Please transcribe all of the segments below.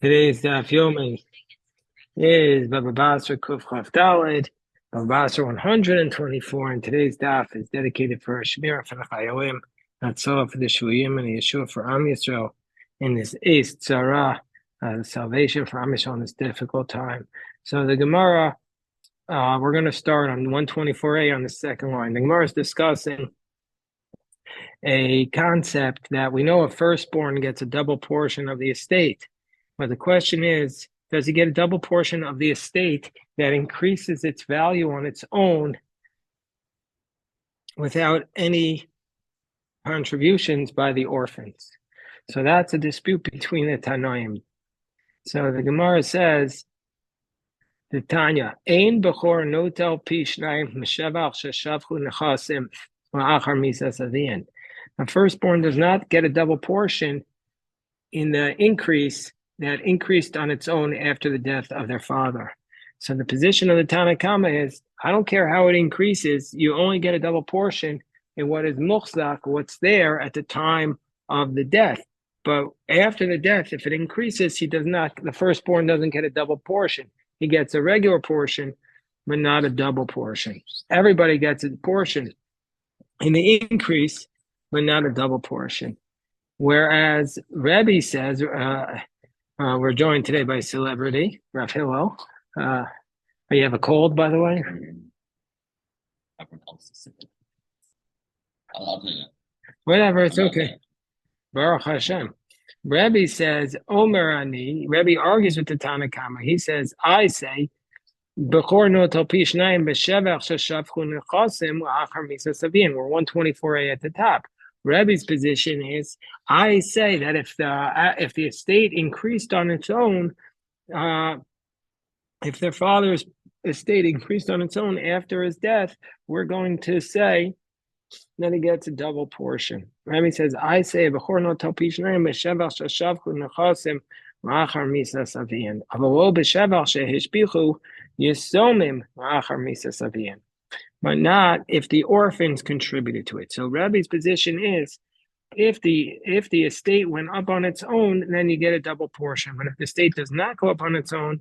Today's daf yomi is Bava Basra Kuf Chaf Daled, Bava Basra 124, and today's daf is dedicated for Shmira for the Chayolim, Natsala for the Shuyim, and Yeshua for Am Yisrael in this Eis Tzara, salvation for Am Yisrael in this difficult time. So the Gemara, we're going to start on 124a on the second line. The Gemara is discussing a concept that we know a firstborn gets a double portion of the estate. But the question is, does he get a double portion of the estate that increases its value on its own without any contributions by the orphans? So that's a dispute between the Tanoim. So the Gemara says, the Tanya, Ein Bechor Notel Pishnayim Meshevach Sheshavchu Nechasim Ma'achar Misas Avian. A firstborn does not get a double portion in the increase that increased on its own after the death of their father. So the position of the Tanna Kama is, I don't care how it increases, you only get a double portion in what is muchzak, what's there at the time of the death. But after the death, if it increases, the firstborn doesn't get a double portion. He gets a regular portion, but not a double portion. Everybody gets a portion in the increase, but not a double portion. Whereas Rebbe says, we're joined today by celebrity, Rav Hillel. You have a cold, by the way? Whatever, it's okay. Baruch Hashem. Rebbe says, Omer Ani, Rebbe argues with the Tanna Kama. He says, I say, Bechor notel pishnayim b'shevach sheshavchu nechasim la'achar misas avian. We're 124a at the top. Rebbe's position is, I say that if the estate increased on its own, if their father's estate increased on its own after his death, we're going to say that he gets a double portion. Rebbe says, I say, Bechor notel pishnayim b'shevach sheshavchu nechasim la'achar misas avian. Avalo b'shevach shehishbichu yisomim la'achar misas avian. But not if the orphans contributed to it. So Rebbe's position is, if the estate went up on its own, then you get a double portion. But if the estate does not go up on its own,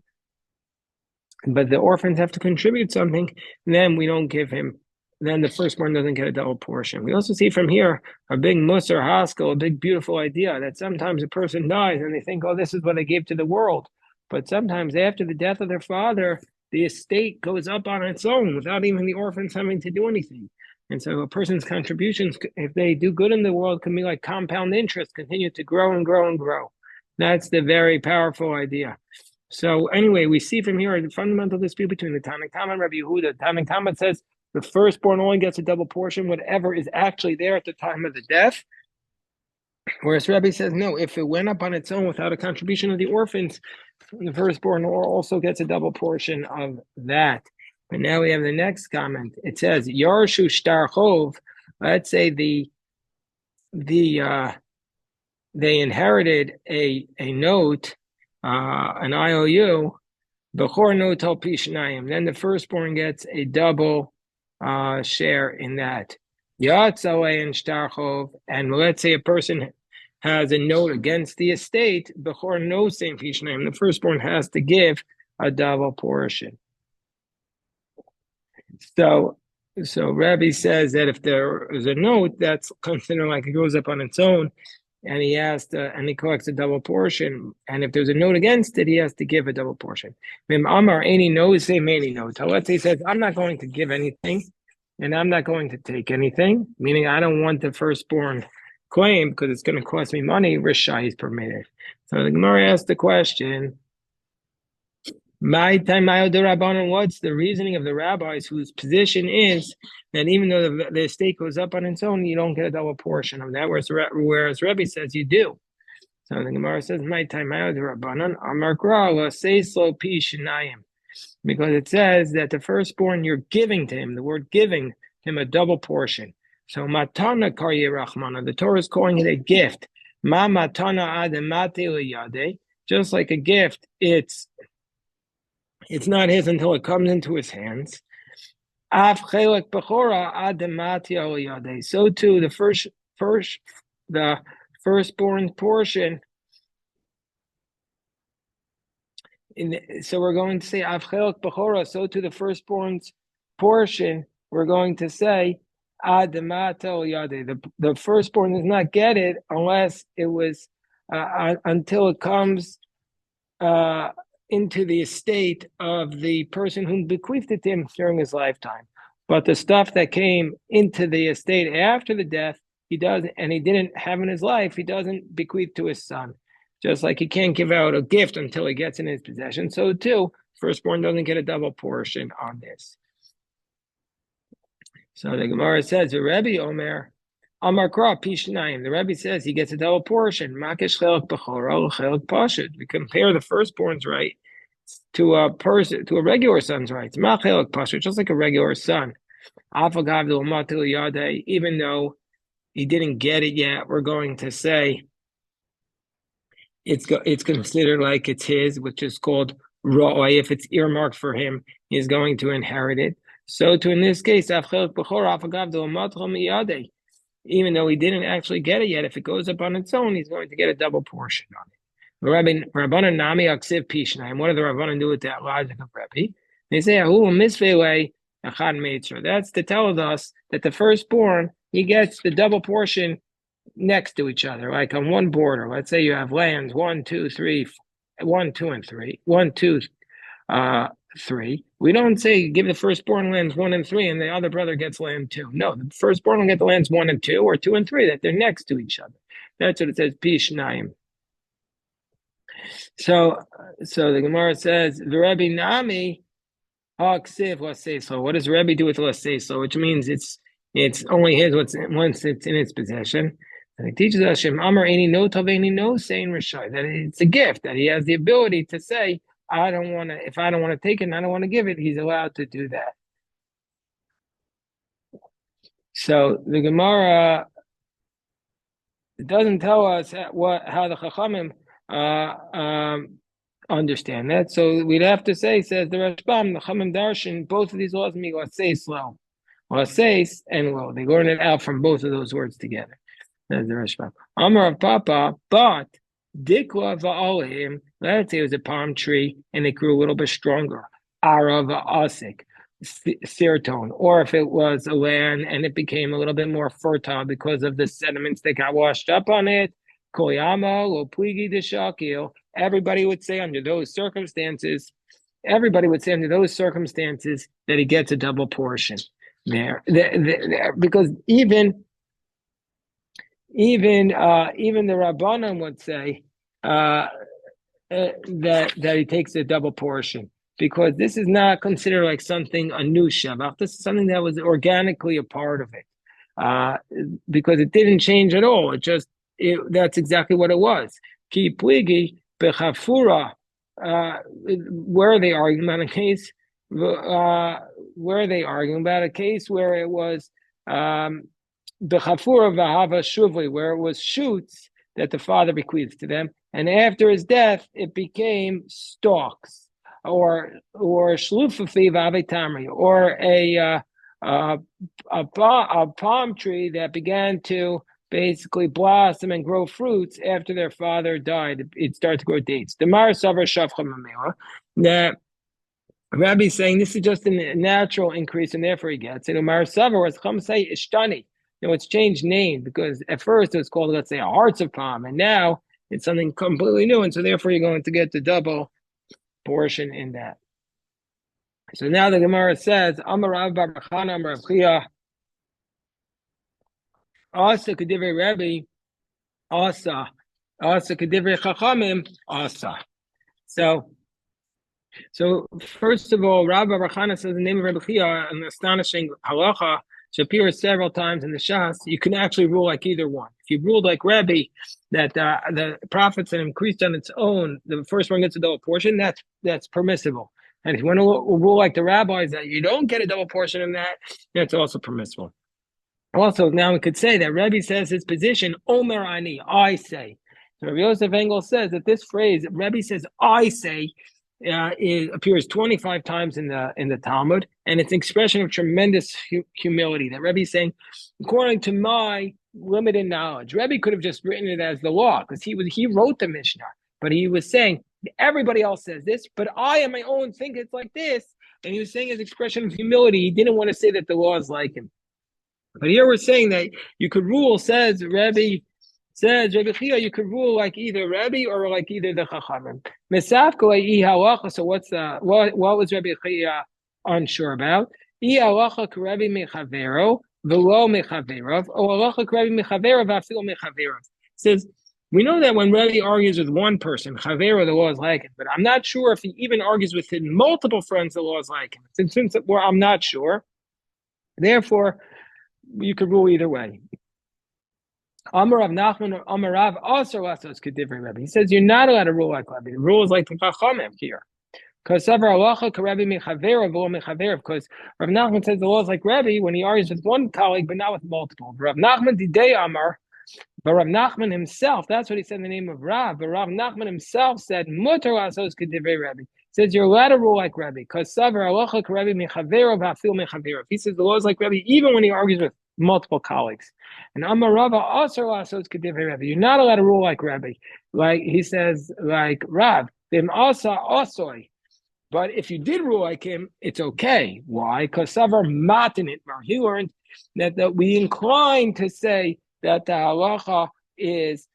but the orphans have to contribute something, then we don't give him. Then the firstborn doesn't get a double portion. We also see from here a big Musar Haskell, a big beautiful idea that sometimes a person dies and they think, oh, this is what I gave to the world. But sometimes after the death of their father, the estate goes up on its own without even the orphans having to do anything. And so a person's contributions, if they do good in the world, can be like compound interest, continue to grow and grow and grow. That's the very powerful idea. So anyway, we see from here the fundamental dispute between the Tanna Kama and Rabbi Yehuda. Tanna Kama says the firstborn only gets a double portion, whatever is actually there at the time of the death. Whereas Rebbe says, no, if it went up on its own without a contribution of the orphans, the firstborn also gets a double portion of that. But now we have the next comment. It says, Yarshu Shtar Chov, let's say they inherited a note, an IOU, Bechor Notel Pishnayim, then the firstborn gets a double share in that. Yatzalei and Shtar Chov, and let's say a person has a note against the estate, Bechor no same Pishnayim, the firstborn has to give a double portion. So Rabbi says that if there is a note, that's considered like it goes up on its own, and he collects a double portion. And if there's a note against it, he has to give a double portion. Mim Amar any knows same any note. Let's say he says, I'm not going to give anything, and I'm not going to take anything, meaning I don't want the firstborn claim because it's going to cost me money. Rishai is permitted. So the Gemara asks the question, what's the reasoning of the rabbis whose position is that even though the estate goes up on its own, you don't get a double portion of that, whereas Rebbe says you do. So the Gemara says, because it says that the firstborn you're giving to him, the word giving him a double portion. So matana karye rachmana, the Torah is calling it a gift. Ma matana ademate liyade, just like a gift, it's not his until it comes into his hands. Af chelek bechora ademate liyade. So too, the firstborn portion So we're going to say Avchelak Bechora. So to the firstborn's portion, we're going to say Adamato Yade. The firstborn does not get it unless it was until it comes into the estate of the person who bequeathed it to him during his lifetime. But the stuff that came into the estate after the death, he doesn't, and he didn't have in his life, he doesn't bequeath to his son. Just like he can't give out a gift until he gets in his possession, so too, firstborn doesn't get a double portion on this. So the Gemara says, Rebbe Omer, Amar Kra Pishnayim. The Rebbe says he gets a double portion. Makish Chelak Bechora, Chelak Pashut. We compare the firstborn's right to a person, to a regular son's rights. Chelak Pashut, just like a regular son. Even though he didn't get it yet, we're going to say it's considered like it's his, which is called Ro'oi. If it's earmarked for him, he's going to inherit it. So to in this case, even though he didn't actually get it yet, if it goes up on its own, he's going to get a double portion on it. Rabbanan Nami Aksiv Pishnayim. What do the Rabbanan do with that logic of Rebbe? They say, that's to tell us that the firstborn, he gets the double portion next to each other, like on one border. Let's say you have lands 1, 2, 3, 1, 2, and 3. 1, 2, 3. We don't say give the firstborn lands 1 and 3 and the other brother gets land 2. No, the firstborn will get the lands 1 and 2 or 2 and 3, that they're next to each other. That's what it says, Pishnayim. So the Gemara says, the Rebbe Nami Haksiv Laseslo. What does Rebbe do with Laseslo? Which means it's only his once it's in its possession. And it teaches us Shem Amar Any No Taveni No saying Rishai, that it's a gift, that he has the ability to say, if I don't want to take it and I don't want to give it, he's allowed to do that. So the Gemara, it doesn't tell us how the Chachamim understand that. So we'd have to say, says the Rashbam, the Chachamim Darshan, both of these laws mean Laseis Lo. Laseis and Lo. They learn it out from both of those words together. That's the Rashbam. Amar of Papa, but Dikla va'olim, let's say it was a palm tree and it grew a little bit stronger. Ara va'asik, serotonin. Or if it was a land and it became a little bit more fertile because of the sediments that got washed up on it, koyama, lo pligi deshakil, everybody would say under those circumstances that he gets a double portion there. Because even the Rabbanan would say that he takes a double portion, because this is not considered like something a new shevach. This is something that was organically a part of it, because it didn't change at all. That's exactly what it was. Ki pligi bechafura. Where are they arguing about a case? Where are they arguing about a case where it was B'chafura v'hava shuvli, where it was shoots that the father bequeathed to them, and after his death it became stalks, or shlufafi v'avetamri, or a palm tree that began to basically blossom and grow fruits after their father died. It started to grow dates. The Mar Savar Shavcha Mamela, that Rabbi is saying this is just a natural increase, and therefore he gets it. Umar Savar, as Chum say, Ishtani. It's changed name, because at first it was called, let's say, a hearts of palm, and now it's something completely new, and so therefore you're going to get the double portion in that. So now the Gemara says, Amar Rav Bar Chana, Amar Rav Chia, Asa Kedivrei Rebbe, Asa Kedivrei Chachamim, Asa. So first of all, Rav Bar Chana says the name of Rebbe Chia, an astonishing halacha, which appears several times in the Shas. You can actually rule like either one. If you ruled like Rebbe, that the profits that increased on its own, the first one gets a double portion, that's permissible. And if you want to rule like the rabbis that you don't get a double portion in that, that's also permissible. Also, now we could say that Rebbe says his position, Omer Ani, I say. So Rabbi Yosef Engel says that this phrase, Rebbe says, I say, it appears 25 times in the Talmud, and it's an expression of tremendous humility. That Rebbe is saying, according to my limited knowledge, Rebbe could have just written it as the law, because he wrote the Mishnah, but he was saying, everybody else says this, but I on my own think it's like this. And he was saying his expression of humility. He didn't want to say that the law is like him. But here we're saying that you could rule, says Rabbi Chia, you could rule like either Rabbi or like either the Chachamim. So what was Rabbi Chia unsure about? Rabbi mechavero v'lo mechaverov, or halacha Rabbi mechavero v'afilo mechaverov. Says we know that when Rabbi argues with one person, chavero, the law is like it, but I'm not sure if he even argues with multiple friends, the law is like him. Since I'm not sure, therefore you could rule either way. Amar Rav Nachman or Amar Rav also lasos kedivri Rabbi. He says you're not allowed to rule like Rabbi. The rule is like the Chachamim here. Because Rav Nachman says the law is like Rabbi when he argues with one colleague, but not with multiple. Rav Nachman didei Amar, but Rav Nachman himself, that's what he said in the name of Rav. But Rav Nachman himself said mutar lasos kedivri Rabbi. Says you're allowed to rule like Rabbi. Because he says the law is like Rabbi even when he argues with multiple colleagues. And Amar Rava also lasos kedivri Rabbi. You're not allowed to rule like Rabbi. Like he says, like Rav, them asa asoi. But if you did rule like him, it's okay. Why? Because Savar Matin Itmar. He learned that we incline to say that the halacha is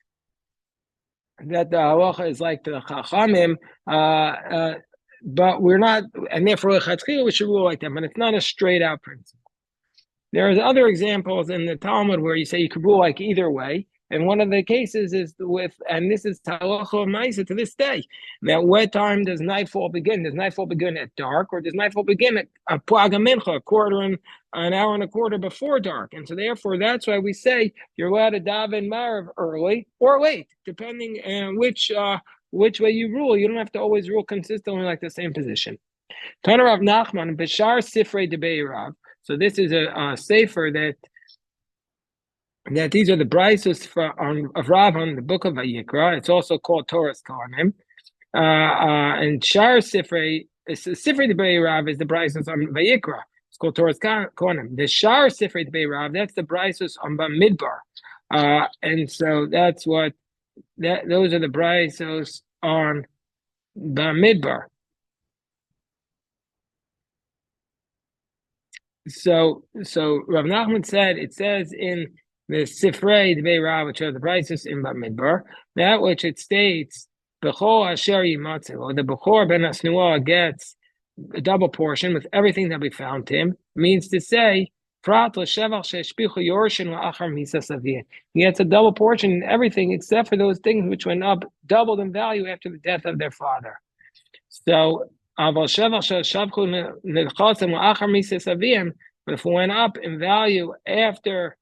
like the Chachamim, but we're not, and therefore we should rule like them. But it's not a straight out principle. There are other examples in the Talmud where you say you could rule like either way. And one of the cases is with, and this is halacha ma'isa to this day, that what time does nightfall begin? Does nightfall begin at dark, or does nightfall begin at a plaga mincha, an hour and a quarter before dark? And so therefore, that's why we say you're allowed to daven Marav early or late, depending on which way you rule. You don't have to always rule consistently like the same position. Tana Rav Nachman, Bishar Sifrei Debei Rav. So this is a sefer that these are the brisos of Rav on the book of Vayikra. It's also called Torah's Kohanim. And Shar Sifrei Debei Rav is the brisos on Vayikra. It's called Torah's Kohanim. The Shar Sifrei Debei Rav, that's the brisos on Bamidbar. And so that's what those are the brisos on Bamidbar. So Rav Nachman said, it says in the Sifrei Debei Rav, which are the brisos in Bamidbar, that which it states, Bechor Asher Yimatzel, or the Bechor ben Asnua gets a double portion with everything that we found him, means to say, Prat l'shevach she'eshpichu yorshin la'achar misa savir. He gets a double portion in everything except for those things which went up doubled in value after the death of their father. So, Aval shevach she'shavchu nechasem la'achar misa savir, but if it went up in value after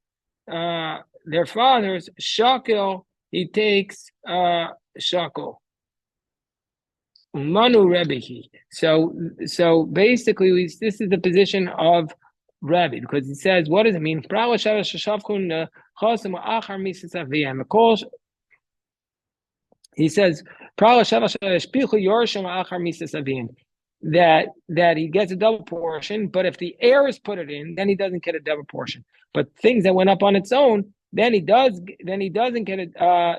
their fathers, shakel, he takes shakel. Manu Rebihi. So basically, this is the position of Rabbi, because he says, what does it mean? He says that he gets a double portion, but if the heirs put it in, then he doesn't get a double portion. But things that went up on its own, then he doesn't get it.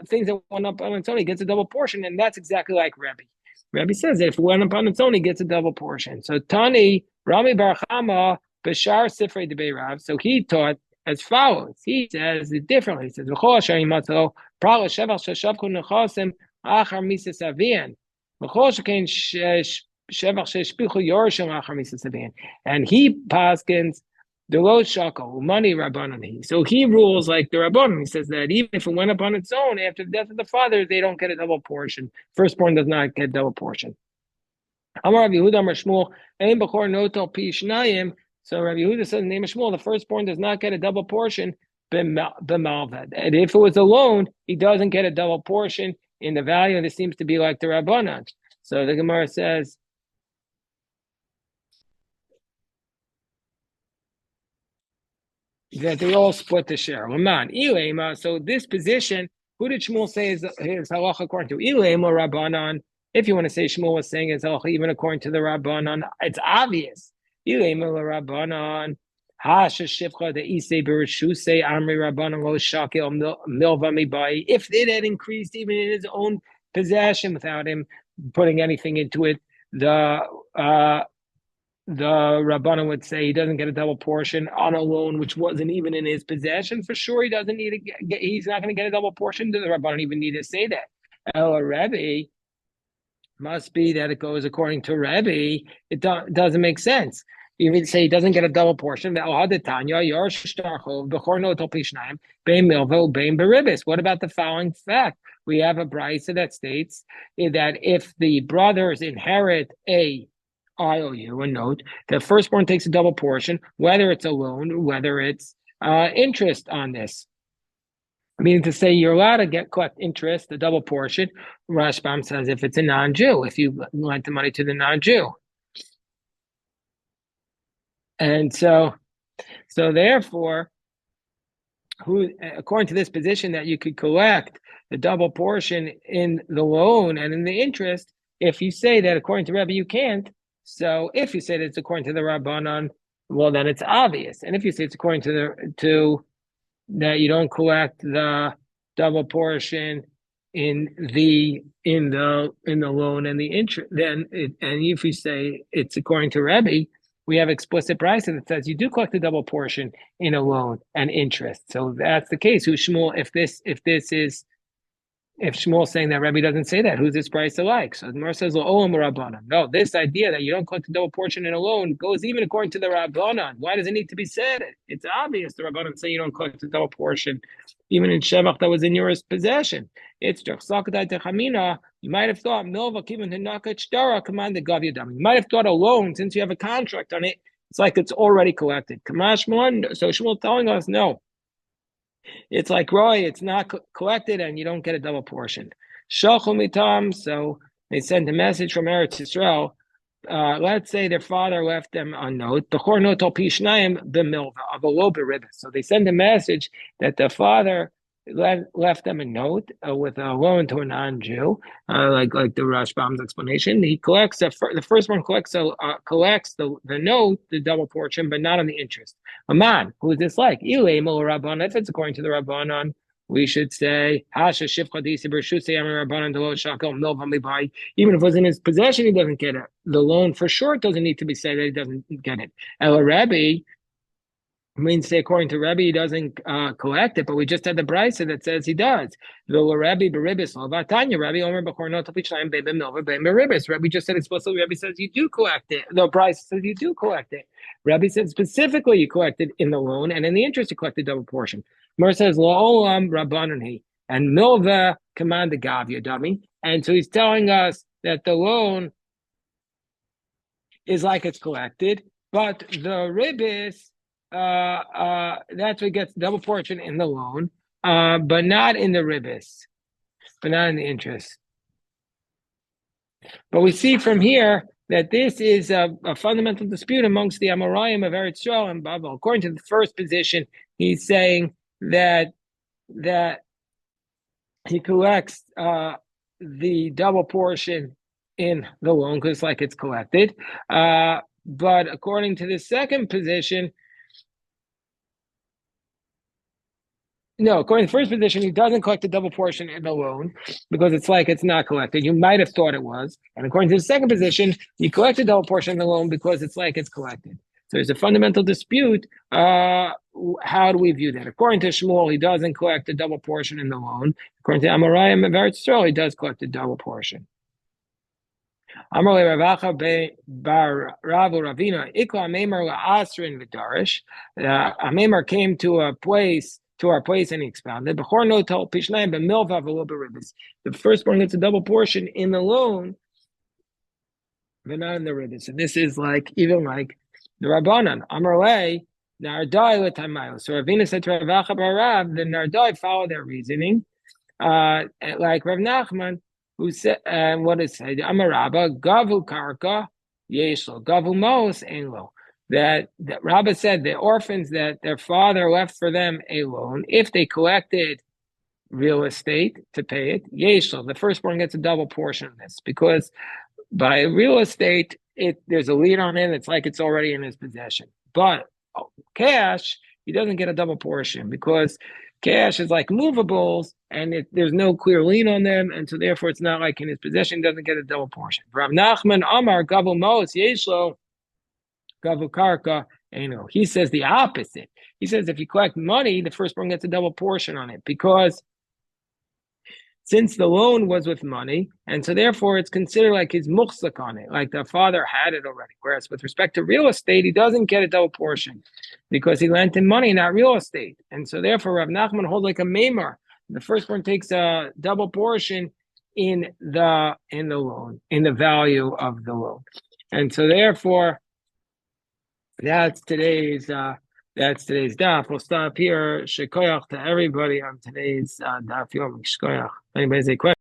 Things that went up on its own, he gets a double portion, and that's exactly like Rabbi. Rabbi says that if it went up on its own, he gets a double portion. So Tani Rami Bar Chama Bashar Sifrei Debei Rav. So he taught as follows. He says it differently. He says V'chol Asher Yimatzel Pral Shevach Sheshavchu Nechasim Achar Misa Savian V'chol Shekein Shevach Sheshpichu Yorshim Achar Misa Savian. And he paskins the low shakel money rabbanon. So he rules like the rabbanon. He says that even if it went up on its own after the death of the father, they don't get a double portion. Firstborn does not get a double portion. Amar Rabbi Yehuda Amar Shmuel Ein Bechor Notel Pi Shnayim. So Rabbi Yehuda said in the name of Shmuel, the firstborn does not get a double portion. B'malvad. And if it was a loan, he doesn't get a double portion in the value. And this seems to be like the rabbanon. So the Gemara says, that they all split the share. So this position, who did Shmuel say is halacha according to? Ilema Rabbanan. If you want to say Shmuel was saying it's halacha even according to the Rabbanan, it's obvious. Ilema Rabbanan. Hasha shivcha the isei bereshusei amri Rabbanan lo shakel milva mibai. If it had increased even in his own possession without him putting anything into it, uh, the Rabbanan would say he doesn't get a double portion on a loan which wasn't even in his possession. For sure, he doesn't need to get, he's not going to get a double portion. Does the Rabbanan even need to say that? El Rebbe must be that it goes according to Rebbe. It doesn't make sense. You would say he doesn't get a double portion. What about the following fact? We have a brisa that states that if the brothers inherit a IOU, a note, the firstborn takes a double portion, whether it's a loan, whether it's interest on this. Meaning to say you're allowed to collect interest, the double portion. Rashbam says if it's a non-Jew, if you lent the money to the non-Jew. And so therefore, according to this position that you could collect the double portion in the loan and in the interest, if you say that according to Rebbe you can't, so if you say that it's according to the Rabbanan, well then it's obvious. And if you say it's according to that you don't collect the double portion in the loan and the interest, and if you say it's according to Rebbe, we have explicit pricing that says you do collect the double portion in a loan and interest. So that's the case. Who Shmuel? If Shmuel's saying that Rebbe doesn't say that, who's this price alike? So the Gemara says, no, this idea that you don't collect a double portion in a loan goes even according to the Rabbanan. Why does it need to be said? It's obvious the Rabbanan say you don't collect a double portion even in Shevach that was in your possession. It's just you might have thought Milva Kivin Hanakat Shtara commanded Gavyadam. You might have thought a loan, since you have a contract on it, it's like it's already collected. Kamash Shmuel, so Shmuel telling us no. It's like Roy, it's not collected and you don't get a double portion. Shalchum mitam, so they sent a message from Eretz Yisrael. Let's say their father left them a note. So they send a message that the father left them a note with a loan to a non-Jew, like the Rashbam's explanation. He collects the first one collects the note, the double portion, but not on the interest. A man, who is this like? If it's according to the Rabbanan, we should say even if it was in his possession, he doesn't get it. The loan for sure it doesn't need to be said that he doesn't get it. El Rebbe means say according to Rebbe he doesn't collect it, but we just had the brisa that says he does. Rebbe just said explicitly. Rebbe says you do collect it. The brisa says you do collect it. Rebbe said specifically you collect it in the loan and in the interest you collect the double portion. Mer says la'olam rabbanani and milva command the gavya dummy, and so he's telling us that the loan is like it's collected, but the ribbis. That's what gets double portion in the loan, but not in the ribbis, but not in the interest. But we see from here that this is a fundamental dispute amongst the Amoraim of Eretz Yisrael and Bava. According to the first position, he's saying that he collects the double portion in the loan because it's like it's collected. But according to the second position, no, according to the first position, he doesn't collect the double portion in the loan because it's like it's not collected. You might have thought it was. And according to the second position, he collects the double portion in the loan because it's like it's collected. So there's a fundamental dispute. How do we view that? According to Shmuel, he doesn't collect the double portion in the loan. According to Amoraim of Eretz Yisrael, he does collect the double portion. Amemar came to our place and he expounded. The firstborn gets a double portion in the loan, but not in the ribbis. And this is even like the Rabbanan. Amarle, Nardai l'tamayo. So Ravina said to Rav Acha bar Rav, the Nardai follow their reasoning, like Rav Nachman, who said, what is it? Amarabba, Gavu Karka, Yeshlo, Gavu Mos, Enlo. That Rabbah said the orphans that their father left for them a loan, if they collected real estate to pay it, Yeshlo, the firstborn gets a double portion of this, because by real estate, there's a lien on it, it's like it's already in his possession. But cash, he doesn't get a double portion because Cash is like movables, and there's no clear lien on them, and so therefore it's not like in his possession, doesn't get a double portion. Rav Nachman Amar Gavu Mos Yeshlo Gavu Karka. He says the opposite. He says if you collect money, the firstborn gets a double portion on it because since the loan was with money, and so therefore it's considered like his muhsak on it, like the father had it already. Whereas with respect to real estate, he doesn't get a double portion because he lent him money, not real estate. And so therefore Rav Nachman holds like a maimer. The firstborn takes a double portion in the loan, in the value of the loan. And so therefore that's today's daf. We'll stop here. Shekoyach to everybody on today's daf. Yom Shkoyach. Anybody has a question?